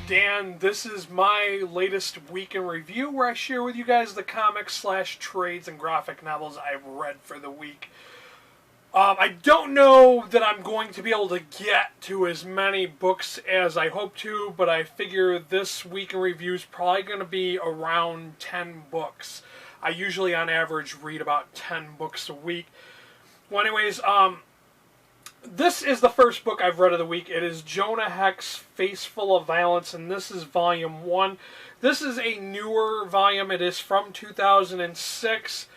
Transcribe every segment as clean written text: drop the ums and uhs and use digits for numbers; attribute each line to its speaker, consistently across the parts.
Speaker 1: Dan. This is my latest week in review where I share with you guys the comics / trades and graphic novels I've read for the week. I don't know that I'm going to be able to get to as many books as I hope to, but I figure this week in review is probably going to be around 10 books. I usually, on average, read about 10 books a week. Well, anyways, this is the first book I've read of the week. It is Jonah Hex, Face Full of Violence, and this is volume 1. This is a newer volume. It is from 2006.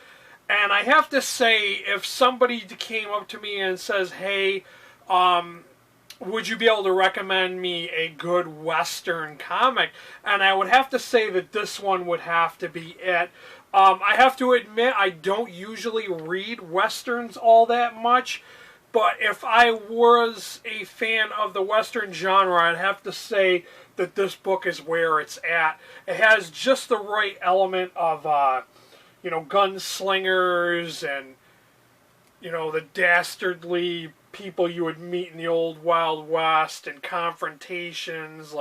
Speaker 1: And I have to say, if somebody came up to me and says, hey, would you be able to recommend me a good Western comic? And I would have to say that this one would have to be it. I have to admit, I don't usually read Westerns all that much. But if I was a fan of the Western genre, I'd have to say that this book is where it's at. It has just the right element of, gunslingers and, the dastardly people you would meet in the old Wild West and confrontations,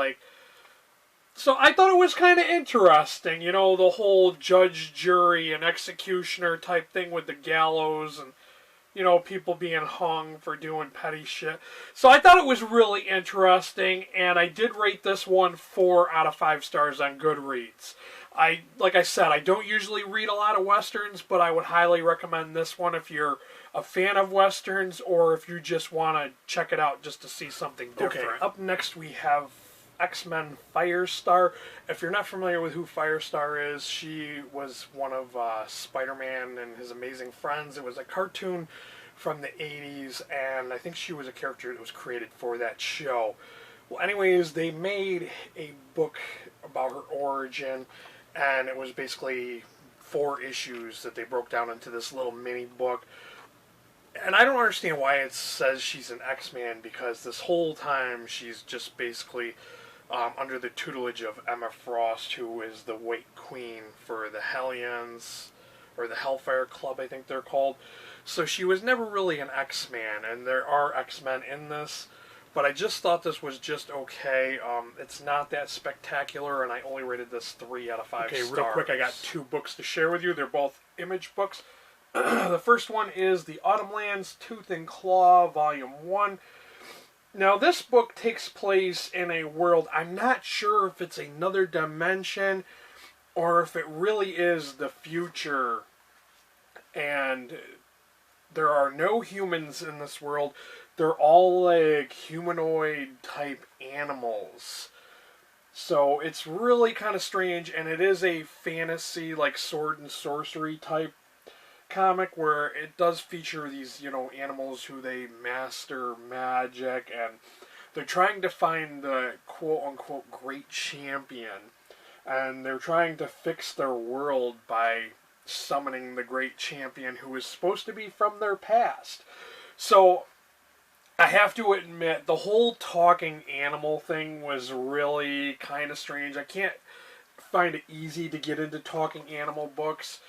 Speaker 1: So I thought it was kind of interesting, the whole judge, jury, and executioner type thing with the gallows and, people being hung for doing petty shit. So I thought it was really interesting, and I did rate this one 4 out of 5 stars on Goodreads. Like I said, I don't usually read a lot of Westerns, but I would highly recommend this one if you're a fan of Westerns or if you just want to check it out just to see something different. Okay, up next we have X-Men Firestar. If you're not familiar with who Firestar is, she was one of Spider-Man and his amazing friends. It was a cartoon from the 80s, and I think she was a character that was created for that show. Well, anyways, they made a book about her origin, and it was basically 4 issues that they broke down into this little mini book. And I don't understand why it says she's an X-Man, because this whole time she's just basically under the tutelage of Emma Frost, who is the White Queen for the Hellions, or the Hellfire Club, I think they're called. So she was never really an X-Man, and there are X-Men in this, but I just thought this was just okay. It's not that spectacular, and I only rated this 3 out of 5 stars. Okay, real quick, I got 2 books to share with you. They're both Image books. The first one is The Autumnlands Tooth and Claw, Volume 1. Now, this book takes place in a world, I'm not sure if it's another dimension or if it really is the future. And there are no humans in this world. They're all like humanoid type animals. So it's really kind of strange, and it is a fantasy, like sword and sorcery type comic where it does feature these, animals who they master magic, and they're trying to find the quote-unquote great champion, and they're trying to fix their world by summoning the great champion who is supposed to be from their past. So I have to admit, the whole talking animal thing was really kind of strange. I can't find it easy to get into talking animal books.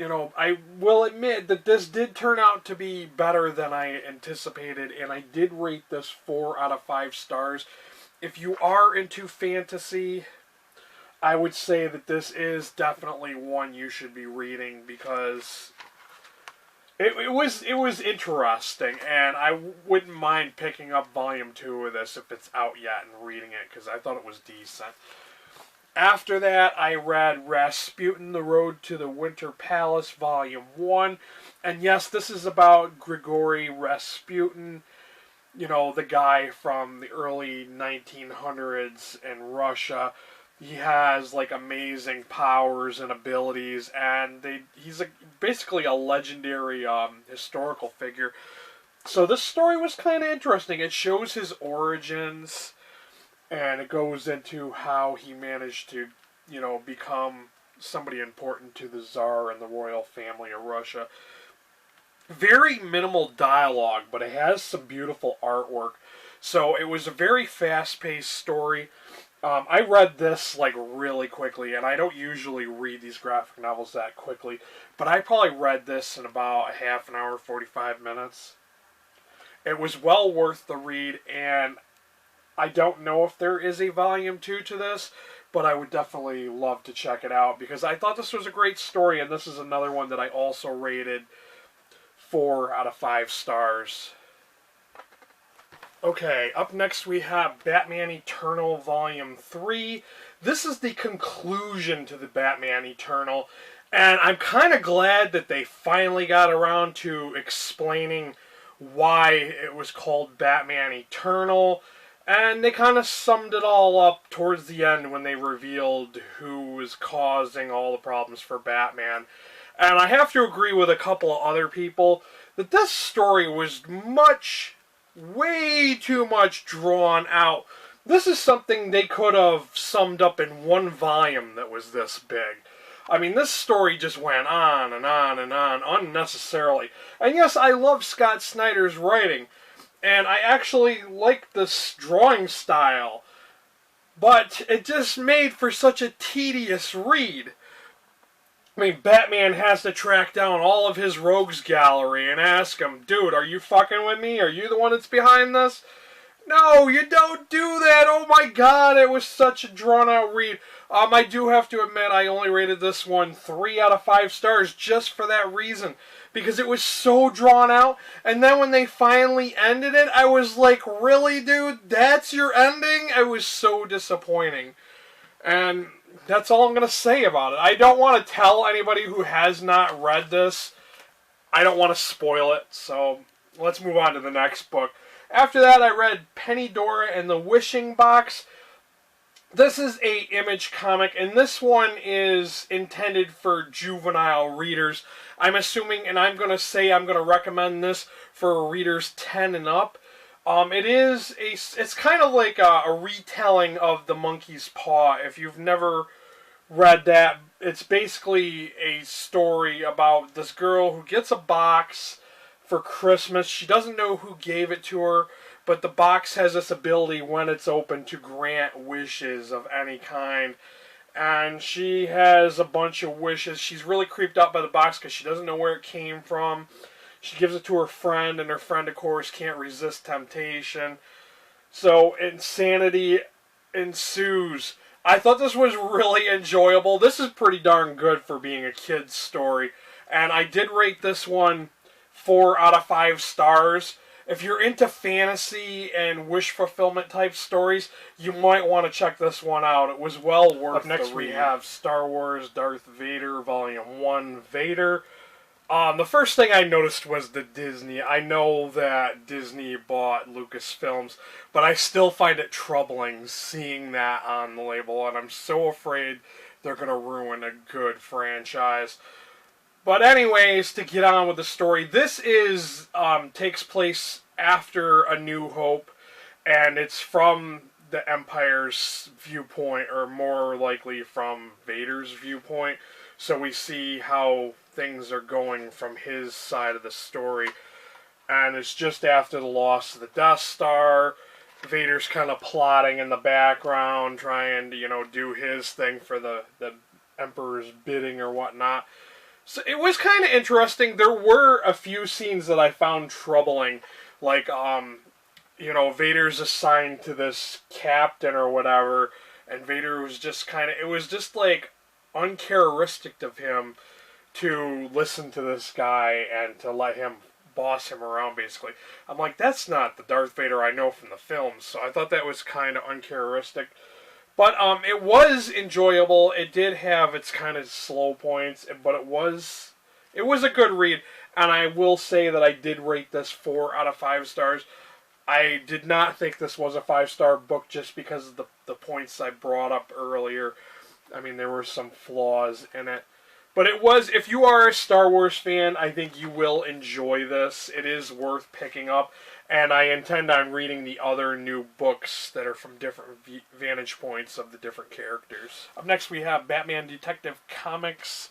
Speaker 1: I will admit that this did turn out to be better than I anticipated, and I did rate this 4 out of 5 stars. If you are into fantasy, I would say that this is definitely one you should be reading, because it was interesting, and I wouldn't mind picking up Volume 2 of this if it's out yet and reading it, because I thought it was decent. After that, I read Rasputin, The Road to the Winter Palace, Volume 1. And yes, this is about Grigory Rasputin, the guy from the early 1900s in Russia. He has, amazing powers and abilities, and he's basically a legendary historical figure. So this story was kind of interesting. It shows his origins, and it goes into how he managed to, become somebody important to the Tsar and the royal family of Russia. Very minimal dialogue, but it has some beautiful artwork. So it was a very fast-paced story. I read this, really quickly, and I don't usually read these graphic novels that quickly, but I probably read this in about a half an hour, 45 minutes. It was well worth the read, and I don't know if there is a volume 2 to this, but I would definitely love to check it out because I thought this was a great story, and this is another one that I also rated 4 out of 5 stars. Okay, up next we have Batman Eternal Volume 3. This is the conclusion to the Batman Eternal, and I'm kind of glad that they finally got around to explaining why it was called Batman Eternal, and they kind of summed it all up towards the end when they revealed who was causing all the problems for Batman. And I have to agree with a couple of other people that this story was way too much drawn out. This is something they could have summed up in one volume that was this big. I mean, this story just went on and on and on unnecessarily. And yes, I love Scott Snyder's writing, and I actually like this drawing style, but it just made for such a tedious read. I mean, Batman has to track down all of his rogues gallery and ask him, dude, are you fucking with me? Are you the one that's behind this? No, you don't do that. Oh my god, it was such a drawn-out read. I do have to admit, I only rated this one 3 out of 5 stars just for that reason. Because it was so drawn out, and then when they finally ended it, I was like, really, dude? That's your ending? It was so disappointing. And that's all I'm going to say about it. I don't want to tell anybody who has not read this. I don't want to spoil it, so let's move on to the next book. After that, I read Penny Dora and the Wishing Box. This is a Image comic, and this one is intended for juvenile readers. I'm assuming, and I'm going to say I'm going to recommend this for readers 10 and up. It's kind of like a retelling of The Monkey's Paw. If you've never read that, it's basically a story about this girl who gets a box for Christmas. She doesn't know who gave it to her, but the box has this ability when it's open to grant wishes of any kind. And she has a bunch of wishes. She's really creeped out by the box because she doesn't know where it came from. She gives it to her friend, and her friend, of course, can't resist temptation. So insanity ensues. I thought this was really enjoyable. This is pretty darn good for being a kid's story. And I did rate this one 4 out of 5 stars. If you're into fantasy and wish fulfillment type stories, you might want to check this one out. It was well worth the read. Up next we have Star Wars Darth Vader Volume 1 Vader. The first thing I noticed was the Disney. I know that Disney bought Lucasfilms, but I still find it troubling seeing that on the label, and I'm so afraid they're going to ruin a good franchise. But anyways, to get on with the story, this takes place after A New Hope, and it's from the Empire's viewpoint, or more likely from Vader's viewpoint. So we see how things are going from his side of the story. And it's just after the loss of the Death Star. Vader's kind of plotting in the background, trying to, do his thing for the Emperor's bidding or whatnot. So it was kind of interesting. There were a few scenes that I found troubling. Like, Vader's assigned to this captain or whatever, and Vader was just it was just like uncharacteristic of him to listen to this guy and to let him boss him around, basically. I'm like, that's not the Darth Vader I know from the films, so I thought that was kind of uncharacteristic. But it was enjoyable. It did have its kind of slow points, but it was a good read. And I will say that I did rate this 4 out of 5 stars. I did not think this was a 5-star book just because of the points I brought up earlier. I mean, there were some flaws in it. But it was, if you are a Star Wars fan, I think you will enjoy this. It is worth picking up. And I intend on reading the other new books that are from different vantage points of the different characters. Up next we have Batman Detective Comics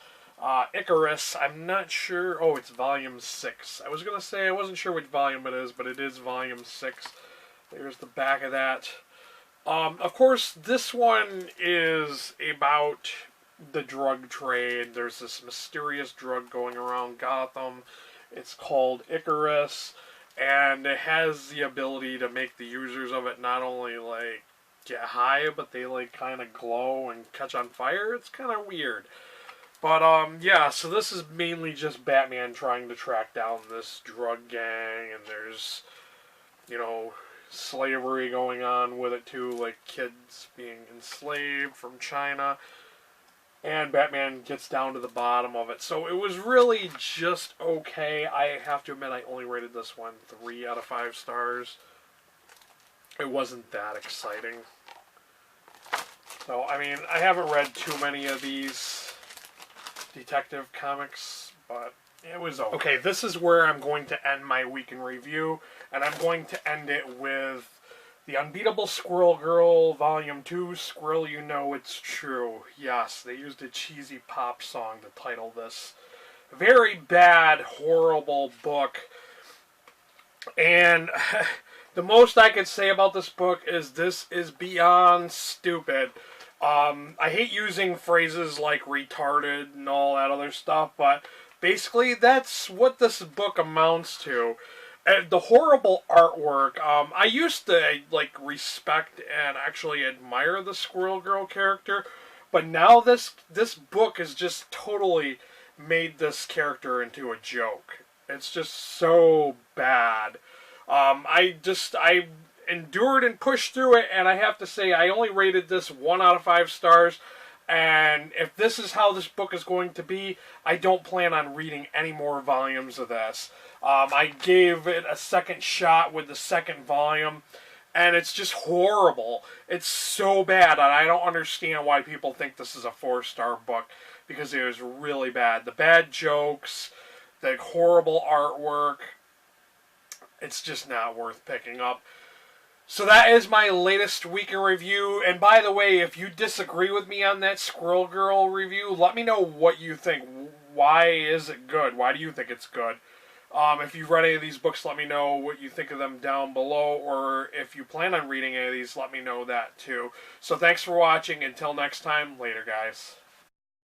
Speaker 1: Icarus. I'm not sure. Oh, it's volume 6. I was going to say I wasn't sure which volume it is, but it is volume 6. There's the back of that. Of course, this one is about the drug trade. There's this mysterious drug going around Gotham. It's called Icarus. and it has the ability to make the users of it not only like get high, but they like kind of glow and catch on fire. It's kind of weird. But yeah, so this is mainly just Batman trying to track down this drug gang, and there's, you know, slavery going on with it too, like kids being enslaved from China. And Batman gets down to the bottom of it. So it was really just okay. I have to admit, I only rated this one 3 out of 5 stars. It wasn't that exciting. So, I mean, I haven't read too many of these detective comics, but it was okay. Okay, this is where I'm going to end my week in review, and I'm going to end it with The Unbeatable Squirrel Girl, Volume 2, Squirrel You Know It's True. Yes, they used a cheesy pop song to title this very bad, horrible book. And the most I could say about this book is this is beyond stupid. I hate using phrases like retarded and all that other stuff, but basically that's what this book amounts to. The horrible artwork. I used to like respect and actually admire the Squirrel Girl character, but now this book has just totally made this character into a joke. It's just so bad. I endured and pushed through it, and I have to say I only rated this 1 out of 5 stars. And if this is how this book is going to be, I don't plan on reading any more volumes of this. I gave it a second shot with the second volume, and it's just horrible. It's so bad, and I don't understand why people think this is a 4-star book, because it was really bad. The bad jokes, the horrible artwork, it's just not worth picking up. So that is my latest week in review. And by the way, if you disagree with me on that Squirrel Girl review, let me know what you think. Why is it good? Why do you think it's good? If you've read any of these books, let me know what you think of them down below. Or if you plan on reading any of these, let me know that too. So thanks for watching. Until next time, later guys.